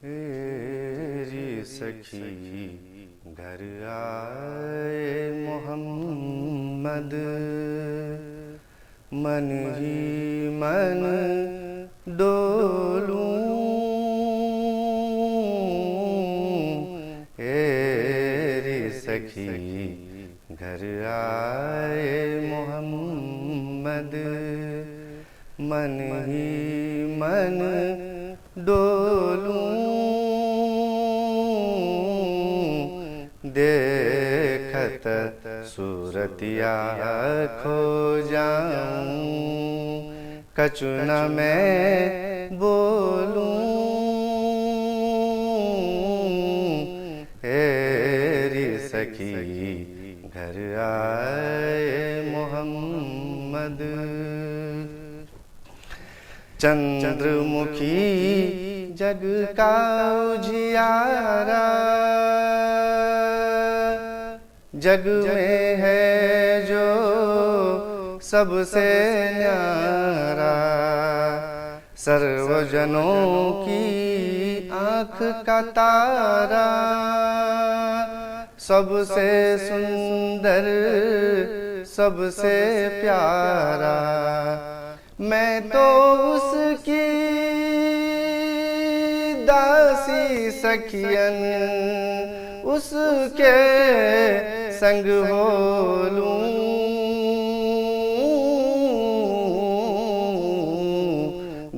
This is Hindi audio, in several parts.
मेरी सखी घर आए मोहम्मद, मन ही मन डोलूं। मेरी सखी घर आए मोहम्मद, मन ही मन डोलूं। देखत सूरतिया खो जाऊं, कछु न मैं बोलूं। तेरी सखी घर आए मोहम्मद, चंद्रमुखी जग का उजियारा, जग में है जो सबसे न्यारा। सर्वजनों की आँख का तारा, सबसे सुंदर सबसे प्यारा। मैं तो उसकी दासी सखियन, उसके संग होलूं।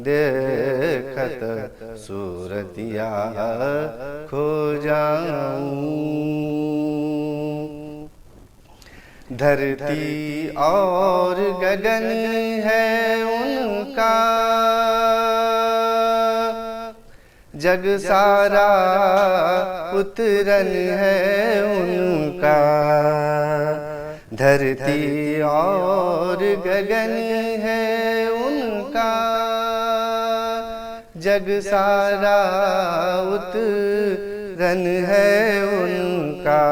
देखत सूरतिया खो जाऊं। धरती और गगन है उनका, जग सारा उतरन है उनका। धरती और गगन है उनका, जग सारा उतरन है उनका।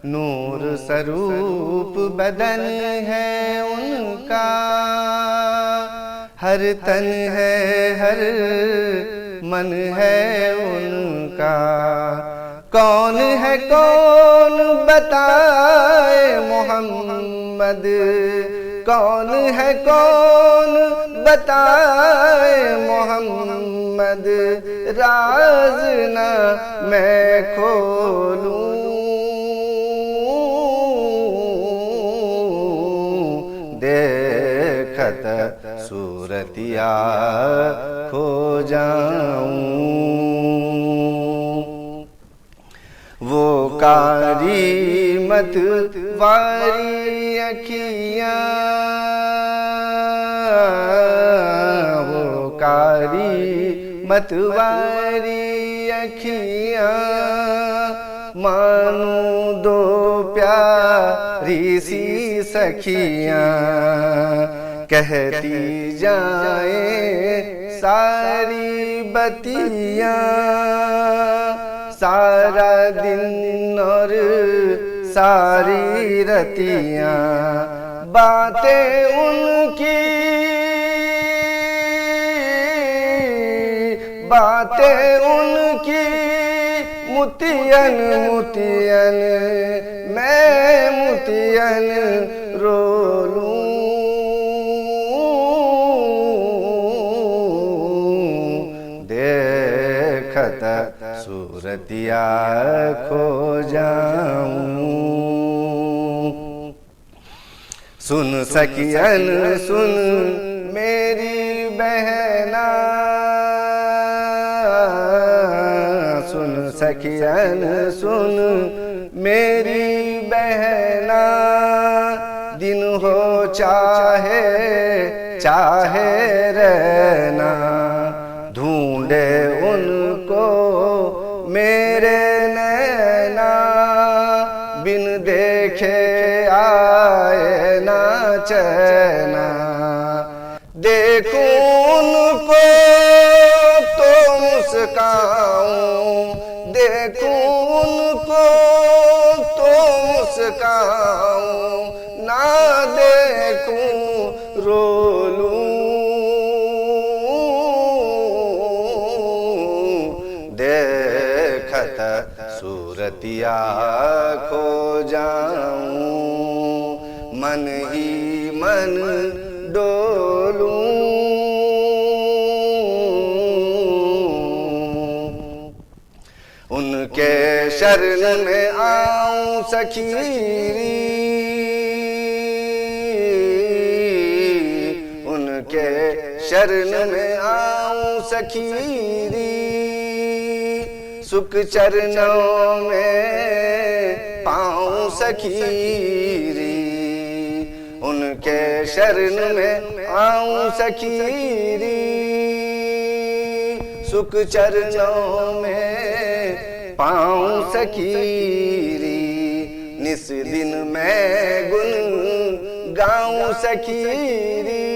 नूर स्वरूप बदन है उनका, हर तन है हर मन है उनका। कौन है कौन बताए मोहम्मद, कौन है कौन बताए मोहम्मद। राज न मैं खोलूं, देखत सूरतिया खो जाऊं। वो कारी मत वारी अखियाँ, वो कारी मत वारी अखियाँ। मानो दो प्यारी सी सखियाँ, कहती जाए सारी बतियाँ। सारा दिन और सारी रतियाँ, बातें उनकी बातें उनकी मुतियन मुतियन, मैं मुतियन रोलूं। देखत सूरतिया खो जाऊं। सुन सखियन सुन मेरी बहना, सुन सखियन सुन मेरी बहना। दिन हो चाहे चाहे रहना, ढूंढे उनको मेरे नैना। बिन देखे आए ना चैना, देखूं उनको तो मुस्काऊं। देखूं उनको तो मुस्काऊं, ना देखूं रोलूं। सूरतिया खो जाऊं, मन ही मन डोलूं। उनके शरण में आऊं सखीरी, उनके शरण में आऊं सखीरी, सुख चरणों में पाऊं सखीरी। उनके शरण में आऊं सखीरी, सुख चरणों में पाऊं सखीरी। निस दिन मैं गुन गाऊं सखीरी,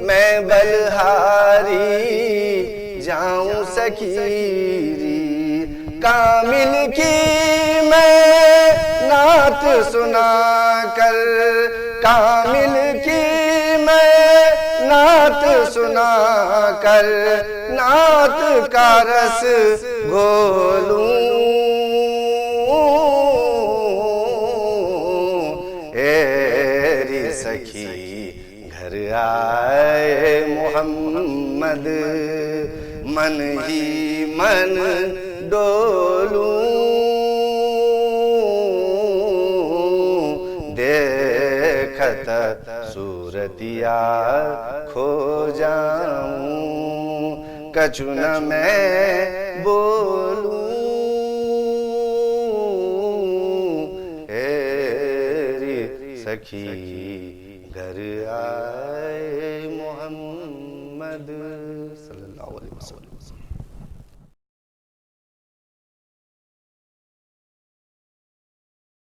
मैं बलहारी जाऊं सखीरी। कामिल की मैं नात सुना कर, कामिल की मैं नात सुना कर, नात का रस घोलूं। एरी सखी घर आए मोहम्मद, मन ही मन डोलूं। देखत सूरतिया खो जाऊं, कछु न मैं बोलूं। एरी सखी घर आए मोहम्मद सल्लल्लाहु अलैहि वसल्लम।